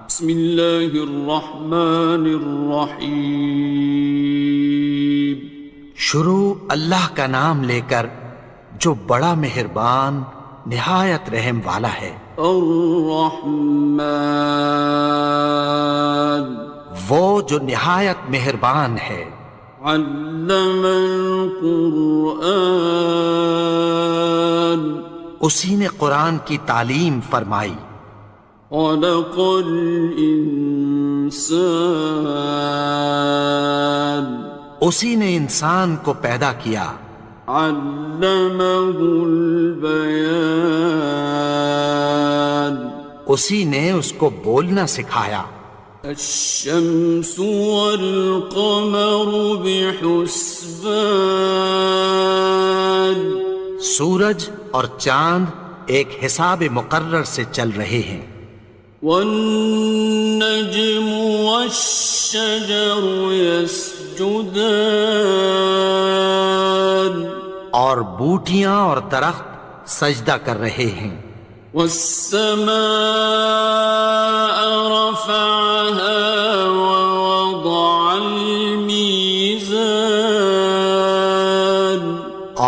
بسم اللہ الرحمن الرحیم. شروع اللہ کا نام لے کر جو بڑا مہربان نہایت رحم والا ہے. الرحمن وہ جو نہایت مہربان ہے. علم القرآن اسی نے قرآن کی تعلیم فرمائی. خلق الانسان اسی نے انسان کو پیدا کیا. علمہ البیان اسی نے اس کو بولنا سکھایا. الشمس والقمر بحسبان سورج اور چاند ایک حساب مقرر سے چل رہے ہیں. والنجم والشجر يسجدان اور بوٹیاں اور درخت سجدہ کر رہے ہیں. والسماء رفعها ووضع الميزان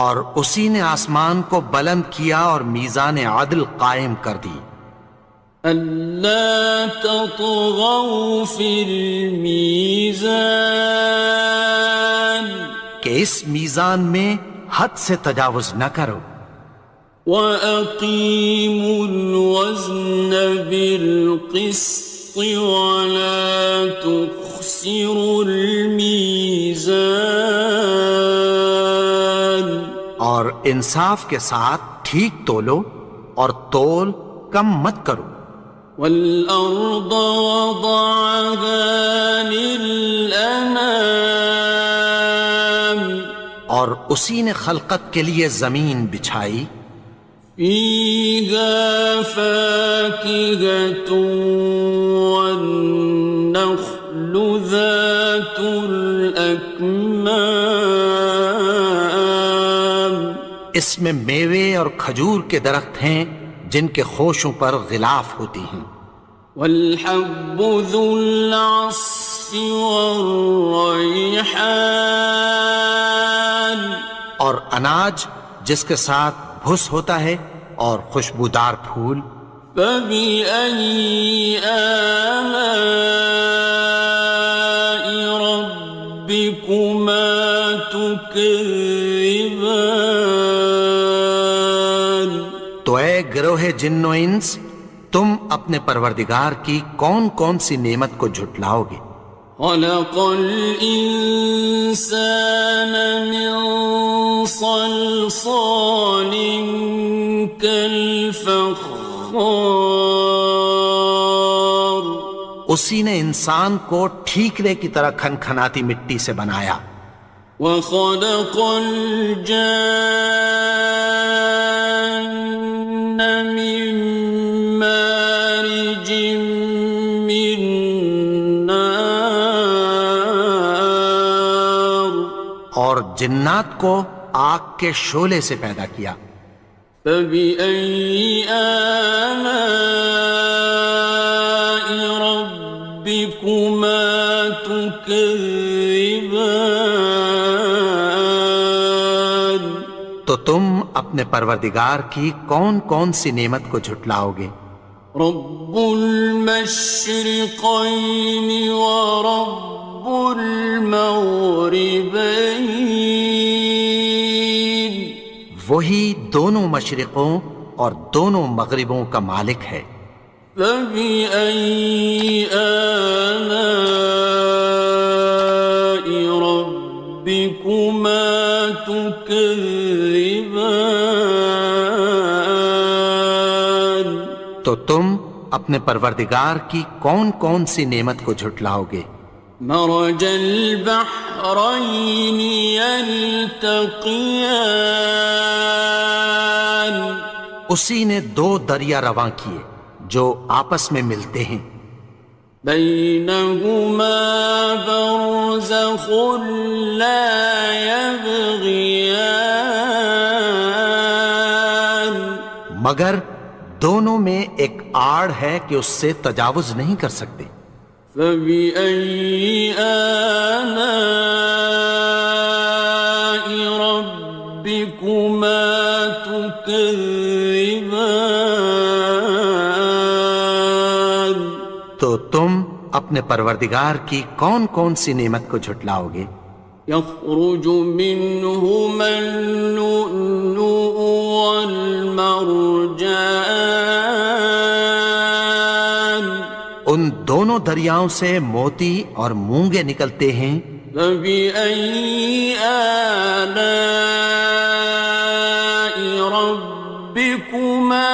اور اسی نے آسمان کو بلند کیا اور میزان عدل قائم کر دی. ألا تطغوا في الميزان کہ اس میزان میں حد سے تجاوز نہ کرو. وَأَقِيمُوا الْوَزْنَ بِالْقِسْطِ وَلَا تُخْسِرُوا الْمِيزَانَ اور انصاف کے ساتھ ٹھیک تولو اور تول کم مت کرو. وَالْأَرْضَ وَضَعَهَا لِلْأَنَامِ اور اسی نے خلقت کے لیے زمین بچھائی. فِيهَا فَاكِهَةٌ وَالنَّخْلُ ذَاتُ الْأَكْمَامِ اس میں میوے اور کھجور کے درخت ہیں جن کے خوشوں پر غلاف ہوتی ہیں. وَالْحَبُّ ذُو الْعَصْفِ وَالرَّيْحَانِ اور اناج جس کے ساتھ بھس ہوتا ہے اور خوشبودار پھول. فَبِأَيِّ آلَاءِ رَبِّكُمَا تُكَذِّبَانِ تو اے گروہ جن و انس تم اپنے پروردگار کی کون کون سی نعمت کو جھٹلاؤ گے. خَلَقَ الْإِنسَانَ مِنْ صَلْصَالٍ كَالْفَخَّارِ اسی نے انسان کو ٹھیکرے کی طرح کھنکھناتی مٹی سے بنایا. وَخَلَقَ الْجَانَّ مِن مَّارِجٍ مِّن نَّارٍ اور جنات کو آگ کے شعلے سے پیدا کیا. فَبِأَيِّ آلَاءِ رَبِّكُمَا تُكَذِّبَانِ تو تم اپنے پروردگار کی کون کون سی نعمت کو جھٹلاؤ گے. رب المشرقين ورب المغربين وہی دونوں مشرقوں اور دونوں مغربوں کا مالک ہے. فبأي آلاء ربكما تكذبان تو تم اپنے پروردگار کی کون کون سی نعمت کو جھٹلاؤ گے. مرج البحرين يلتقيان اسی نے دو دریا رواں کیے جو آپس میں ملتے ہیں. بينهما برزخ لا يبغيان مگر دونوں میں ایک آڑ ہے کہ اس سے تجاوز نہیں کر سکتے۔ فبأي آلاء ربكما تكذبان؟ تو تم اپنے پروردگار کی کون کون سی نعمت کو جھٹلاؤ گے؟ يخرج منهما اللؤلؤ والمرجان ان دونوں دریاؤں سے موتی اور مونگے نکلتے ہیں۔ فبأي آلاء ربكما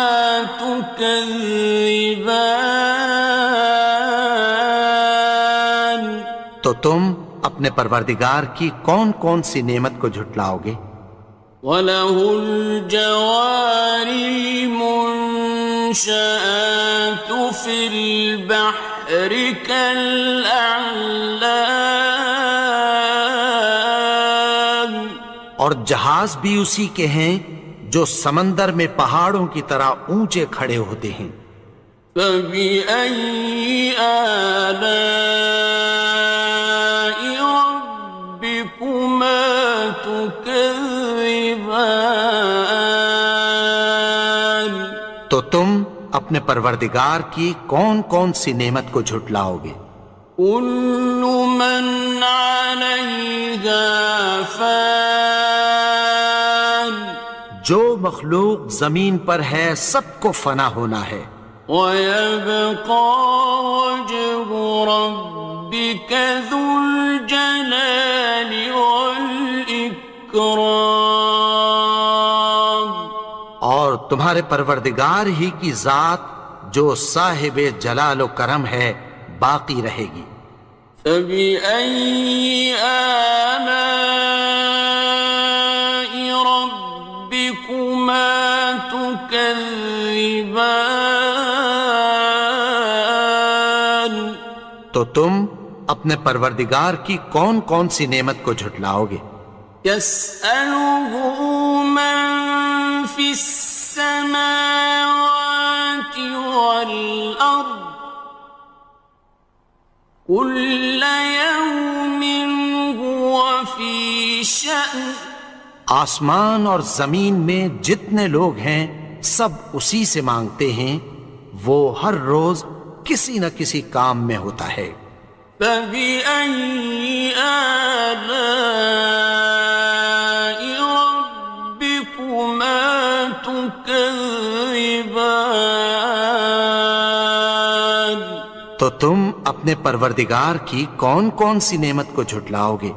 تكذبان؟ تو تم اپنے پروردگار کی کون کون سی نعمت کو جھٹلاؤ گے؟ وَلَهُ الْجَوَارِ الْمُنشَآتُ فِي الْبَحْرِ كَالْأَعْلَامِ، اور جہاز بھی اسی کے ہیں جو سمندر میں پہاڑوں کی طرح اونچے کھڑے ہوتے ہیں۔ فَبِأَيِّ آلَاءِ رَبِّكُمَا تُكَذِّبَانِ؟ تو تم اپنے پروردگار کی کون کون سی نعمت کو جھٹلاؤ گے؟ كُلُّ مَنْ عَلَيْهَا فَانٍ، جو مخلوق زمین پر ہے سب کو فنا ہونا ہے۔ وَيَبْقَى وَجْهُ رَبِّكَ ذُو الْجَلَالِ وَالْإِكْرَامِ، اور تمہارے پروردگار ہی کی ذات جو صاحب جلال و کرم ہے باقی رہے گی۔ فَبِأَيِّ آلَاءِ رَبِّكُمَا تُكَذِّبَانِ؟ تو تم اپنے پروردگار کی کون کون سی نعمت کو جھٹلاؤ گے؟ يَسْأَلُهُ مَن فِي السَّمَاوَاتِ وَالْأَرْضِ كُلَّ يَوْمٍ هُوَ فِي شَأْنٍ، آسمان اور زمین میں جتنے لوگ ہیں سب اسی سے مانگتے ہیں، وہ ہر روز کسی نہ کسی کام میں ہوتا ہے۔ فَبِأَيِّ آلَاءِ رَبِّكُمَا تُكَذِّبَانِ؟ تو تم اپنے پروردگار کی کون کون سی نعمت کو جھٹلاؤ گے؟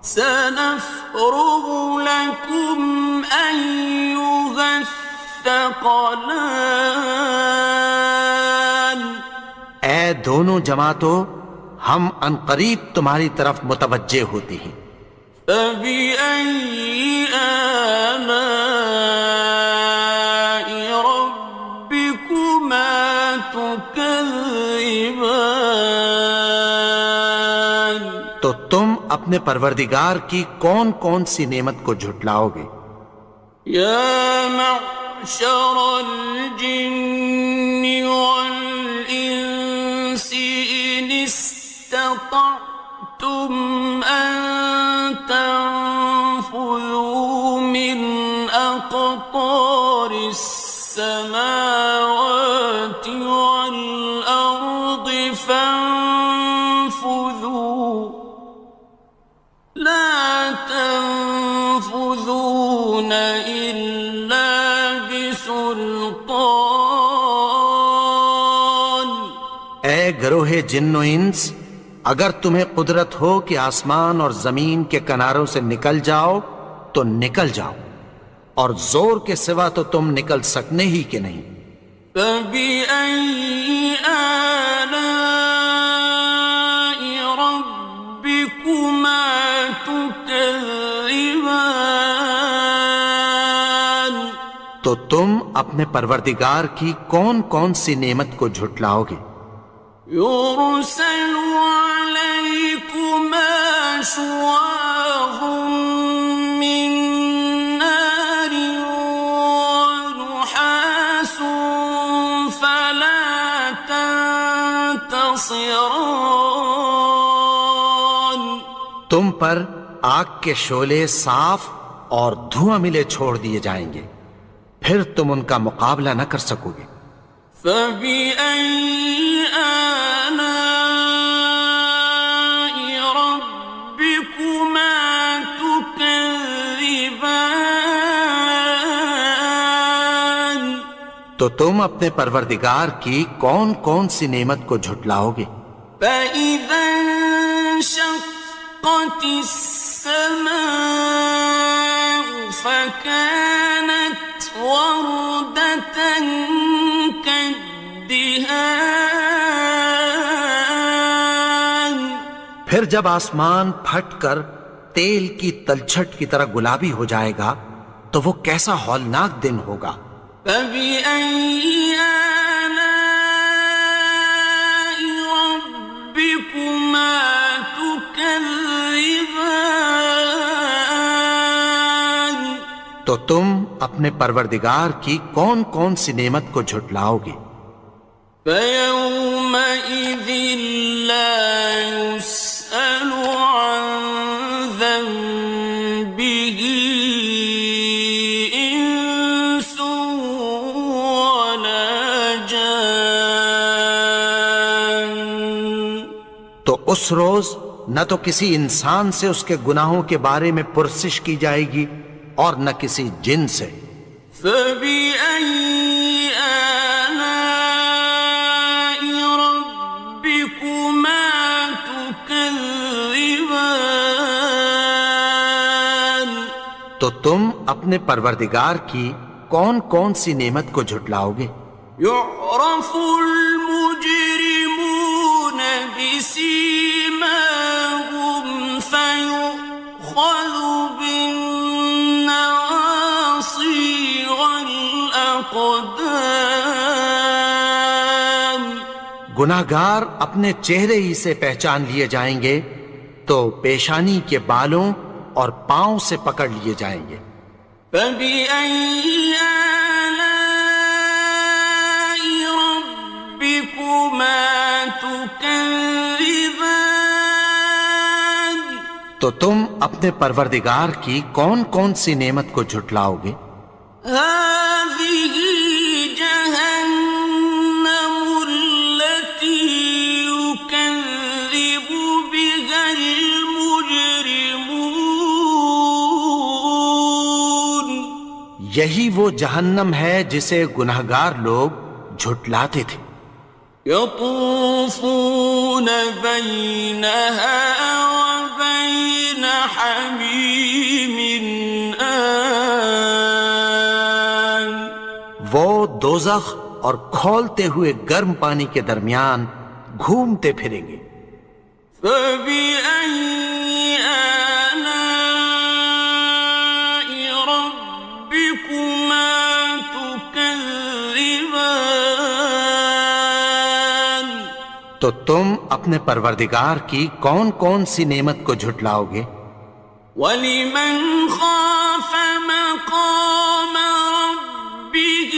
سَنَفْرُغُ لَكُمْ أَيُّهَ الثَّقَلَانِ، اے دونوں جماعتوں، ہم عنقریب تمہاری طرف متوجہ ہوتے ہیں۔ فَبِأَيِّ آلَاءِ رَبِّكُمَا تُكَذِّبَانِ؟ تو تم اپنے پروردگار کی کون کون سی نعمت کو جھٹلاؤ گے؟ يَا مَعْشَرَ الْجِنِّ وَالْإِنسِ إِنِ اسْتَطَعْتُمْ أَن تَنفُذُوا مِنْ أَقْطَارِ السَّمَاوَاتِ وَالْأَرْضِ فَانفُذُوا لَا تَنفُذُونَ إِلَّا بِسُلْطَانٍ۔ اے گروہ جن و انس، اگر تمہیں قدرت ہو کہ آسمان اور زمین کے کناروں سے نکل جاؤ تو نکل جاؤ، اور زور کے سوا تو تم نکل سکنے ہی کہ نہیں۔ فَبِأَيِّ آلَاءِ رَبِّكُمَا تُكَذِّبَانِ؟ تو تم اپنے پروردگار کی کون کون سی نعمت کو جھٹلاؤ گے؟ يُرْسَلُ عَلَيْكُمَا شُوَاظٌ مِّن نَّارٍ وَنُحَاسٌ فَلَا تنتصران تم پر آگ کے شعلے صاف اور دھواں ملے چھوڑ دیے جائیں گے، پھر تم ان کا مقابلہ نہ کر سکو گے۔ فَبِأَيِّ آلَاءِ رَبِّكُمَا تُكَذِّبَانِ تو تم اپنے پروردگار کی کون کون سی نعمت کو جھٹلاؤ گے؟ فَإِذَا انشَقَّتِ السَّمَاءُ فَكَانَتْ وَرْدَةً كَالدِّهَانِ پھر جب آسمان پھٹ کر تیل کی تلچھٹ کی طرح گلابی ہو جائے گا تو وہ کیسا ہولناک دن ہوگا۔ فَبِأَيِّ آلَاءِ رَبِّكُمَا تُكَذِّبَانِ تو تم اپنے پروردگار کی کون کون سی نعمت کو جھٹلاؤ گے؟ فَيَوْمَئِذٍ لَا يُسْأَلُ عَنْ ذَنبِهِ إِنسٌ وَلَا جَانٌ تو اس روز نہ تو کسی انسان سے اس کے گناہوں کے بارے میں پرسش کی جائے گی اور نہ کسی جن سے۔ فَبِأَيِّ آلَاءِ رَبِّكُمَا تُكَذِّبَانِ تو تم اپنے پروردگار کی کون کون سی نعمت کو جھٹلاؤ گے؟ يُعْرَفُ الْمُجْرِمُونَ بِسِيمَاهُمْ فَيُؤْخَذُ بِالنَّوَاصِي وَالْأَقْدَامِ گناہگار اپنے چہرے ہی سے پہچان لیے جائیں گے تو پیشانی کے بالوں اور پاؤں سے پکڑ لیے جائیں گے۔ فَبِأَيِّ آلَاءِ رَبِّكُمَا تُكَذِّبَانِ تو تم اپنے پروردگار کی کون کون سی نعمت کو جھٹلاؤ گے؟ هَٰذِهِ جَهَنَّمُ الَّتِي يُكَذِّبُ بِهَا الْمُجْرِمُونَ یہی وہ جہنم ہے جسے گناہگار لوگ جھٹلاتے تھے۔ يَطُوفُونَ بَيْنَهَا وَبَيْنَ حَمِيمٍ آنٍ وہ دوزخ اور کھولتے ہوئے گرم پانی کے درمیان گھومتے پھریں گے۔ فَبِأَيِّ آلَاءِ رَبِّكُمَا تُكَذِّبَانِ تو تم اپنے پروردگار کی کون کون سی نعمت کو جھٹلاؤ گے؟ وَلِمَنْ خَافَ مَقَامَ رَبِّهِ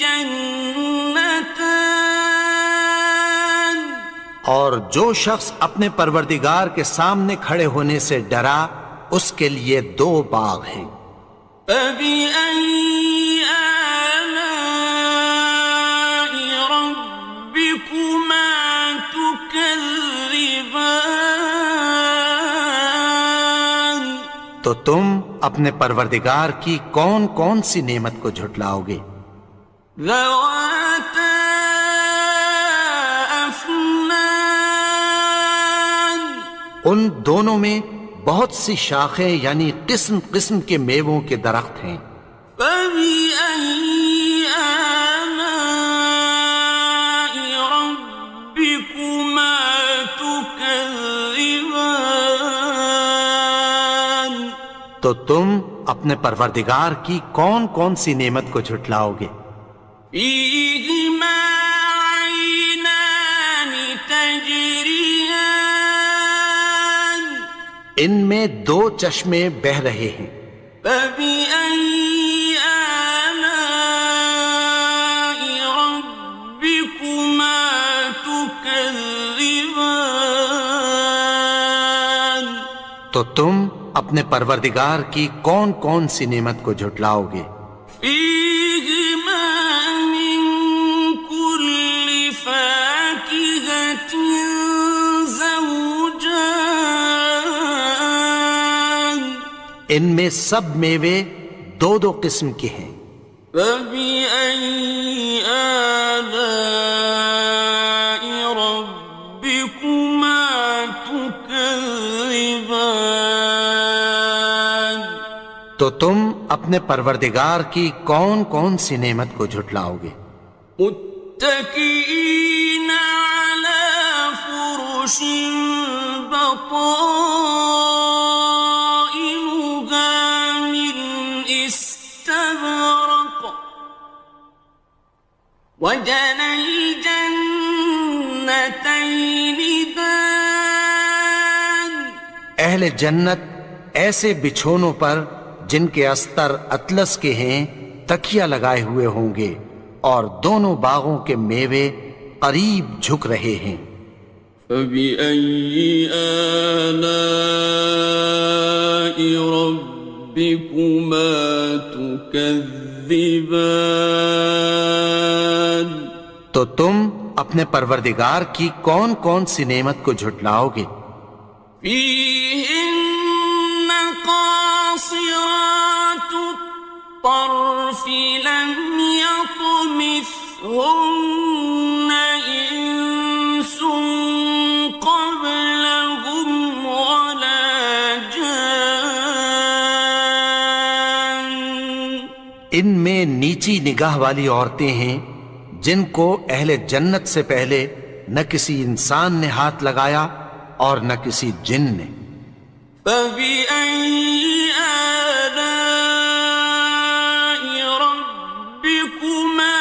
جَنَّتَانِ اور جو شخص اپنے پروردگار کے سامنے کھڑے ہونے سے ڈرا اس کے لیے دو باغ ہیں۔ فَبِأَيِّ آلَاءِ رَبِّكُمَا تُكَذِّبَانِ تو تم اپنے پروردگار کی کون کون سی نعمت کو جھٹلاؤ گے؟ ذَوَاتَا أَفْنَانٍ ان دونوں میں بہت سی شاخیں یعنی قسم قسم کے میووں کے درخت ہیں۔ فَبِأَيِّ آلَاءِ رَبِّكُمَا تُكَذِّبَانِ تو تم اپنے پروردگار کی کون کون سی نعمت کو جھٹلاؤ گے؟ فِيهِمَا عَيْنَانِ تَجْرِيَانِ ان میں دو چشمے بہہ رہے ہیں۔ فَبِأَيِّ آلَاءِ رَبِّكُمَا تُكَذِّبَانِ تو تم اپنے پروردگار کی کون کون سی نعمت کو جھٹلاؤ گے؟ فیہما من کل فاکہۃ زوجان، ان میں سب میوے دو دو قسم کے ہیں۔ فبأي آلاء ربكما تكذبان، تو تم اپنے پروردگار کی کون کون سی نعمت کو جھٹلاؤ گے؟ متكئين على فرش بطائنها من استبرق، وجنى الجنتين دان، اہل جنت ایسے بچھونوں پر جن کے استر اطلس کے ہیں تکیہ لگائے ہوئے ہوں گے، اور دونوں باغوں کے میوے قریب جھک رہے ہیں۔ فبأي آلاء ربكما تكذبان، تو تم اپنے پروردگار کی کون کون سی نعمت کو جھٹلاؤ گے؟ فيهن قاصرات الطرف لم يطمثهن إنس قبلهم ولا جان، ان میں نیچی نگاہ والی عورتیں ہیں جن کو اہل جنت سے پہلے نہ کسی انسان نے ہاتھ لگایا اور نہ کسی جن نے۔ فبأي آلاء ربكما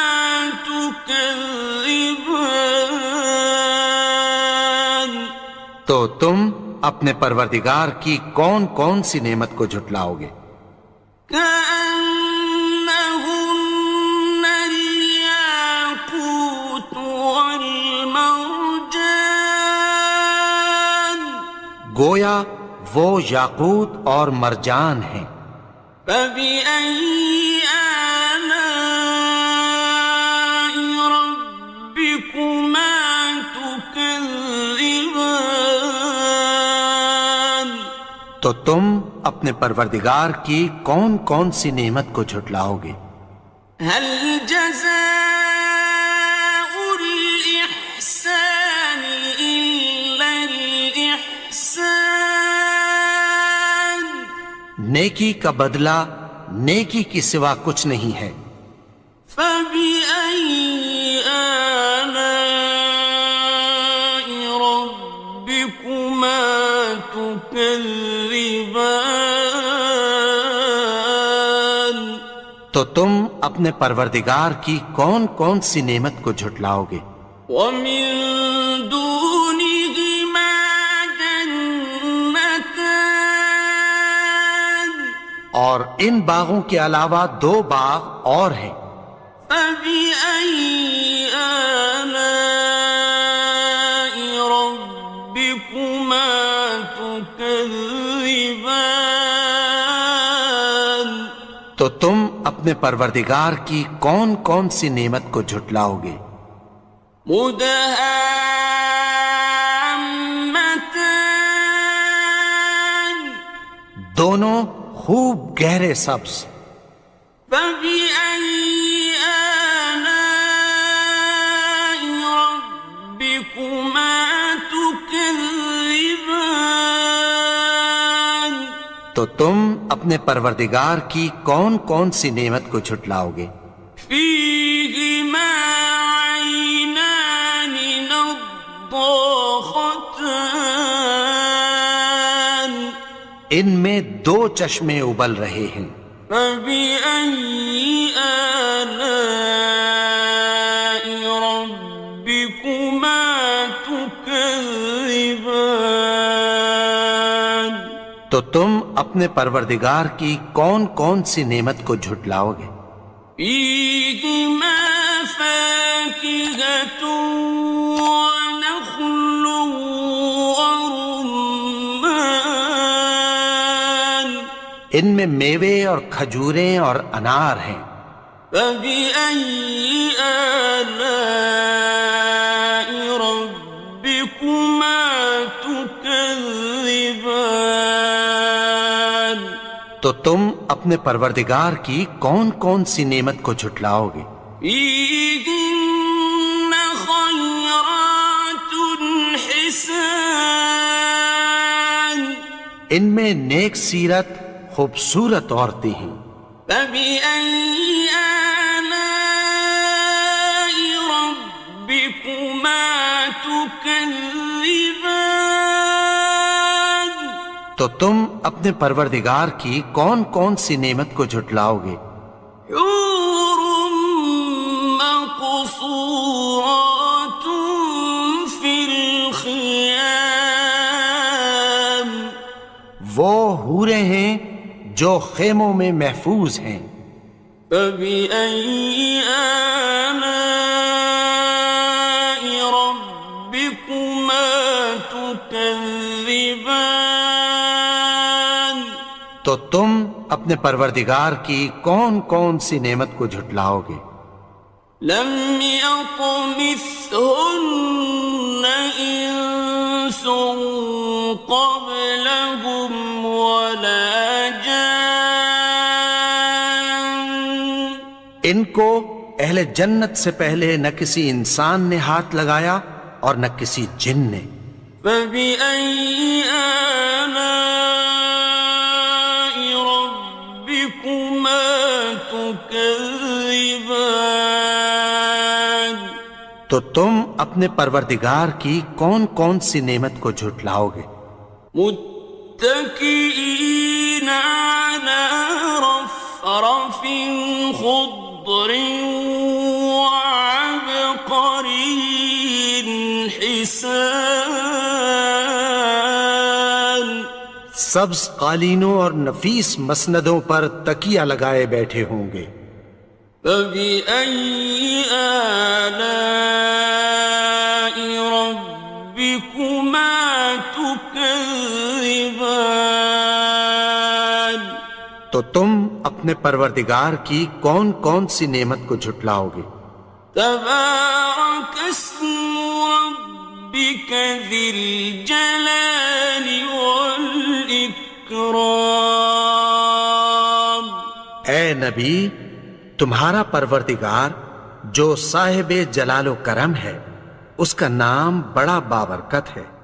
تكذبان، تو تم اپنے پروردگار کی کون کون سی نعمت کو جھٹلاؤ گے؟ كأنهن الياقوت والمرجان، گویا وہ یاقوت اور مرجان ہیں۔ فبأي آلاء ربكما تكذبان، تو تم اپنے پروردگار کی کون کون سی نعمت کو جھٹلاؤ گے؟ هل جزاء الإحسان إلا الإحسان، نیکی کا بدلہ نیکی کی سوا کچھ نہیں ہے۔ فبأي آلاء ربكما تكذبان، تو تم اپنے پروردگار کی کون کون سی نعمت کو جھٹلاؤ گے؟ ومن دونهما جنتان، اور ان باغوں کے علاوہ دو باغ اور ہیں۔ فبأي آلاء ربكما تكذبان، تو تم اپنے پروردگار کی کون کون سی نعمت کو جھٹلاؤ گے؟ مدهامتان، دونوں خوب گہرے سبز۔ فبأي آلاء ربكما تكذبان، تو تم اپنے پروردگار کی کون کون سی نعمت کو جھٹلاؤ گے؟ فيهما عينان نضاختان، ان میں دو چشمے ابل رہے ہیں۔ فبأي آلاء ربكما تكذبان، تو تم اپنے پروردگار کی کون کون سی نعمت کو جھٹلاؤ گے؟ فيهما فاكهة ونخل ورمان، ان میں میوے اور کھجوریں اور انار ہیں۔ فبأي آلاء ربكما تكذبان؟ تو تم اپنے پروردگار کی کون کون سی نعمت کو جھٹلاؤ گے؟ فيهن خيرات حسان، ان میں نیک سیرت خوبصورت عورتیں ہیں۔ فبأي آلاء ربكما تكذبان؟ تو تم اپنے پروردگار کی کون کون سی نعمت کو جھٹلاؤ گے؟ حور مقصورات في الخيام، وہ حوریں ہیں جو خیموں میں محفوظ ہیں۔ فبأي آلاء ربكما تكذبان؟ تو تم اپنے پروردگار کی کون کون سی نعمت کو جھٹلاؤ گے؟ لم يطمثهن إنس قبلهم ولا جان، ان کو اہل جنت سے پہلے نہ کسی انسان نے ہاتھ لگایا اور نہ کسی جن نے۔ فبأي آلاء ربكما تكذبان؟ تو تم اپنے پروردگار کی کون کون سی نعمت کو جھٹلاؤ گے؟ متكئين على رفرف خضر وعبقري حسان، سبز قالینوں اور نفیس مسندوں پر تکیہ لگائے بیٹھے ہوں گے۔ فبأي آلاء ربكما تكذبان؟ تو تم اپنے پروردگار کی کون کون سی نعمت کو جھٹلاؤ گے؟ تبارك اسم ربك ذي الجلال والإكرام۔ اے نبی، تمہارا پروردگار جو صاحب جلال و کرم ہے، اس کا نام بڑا بابرکت ہے۔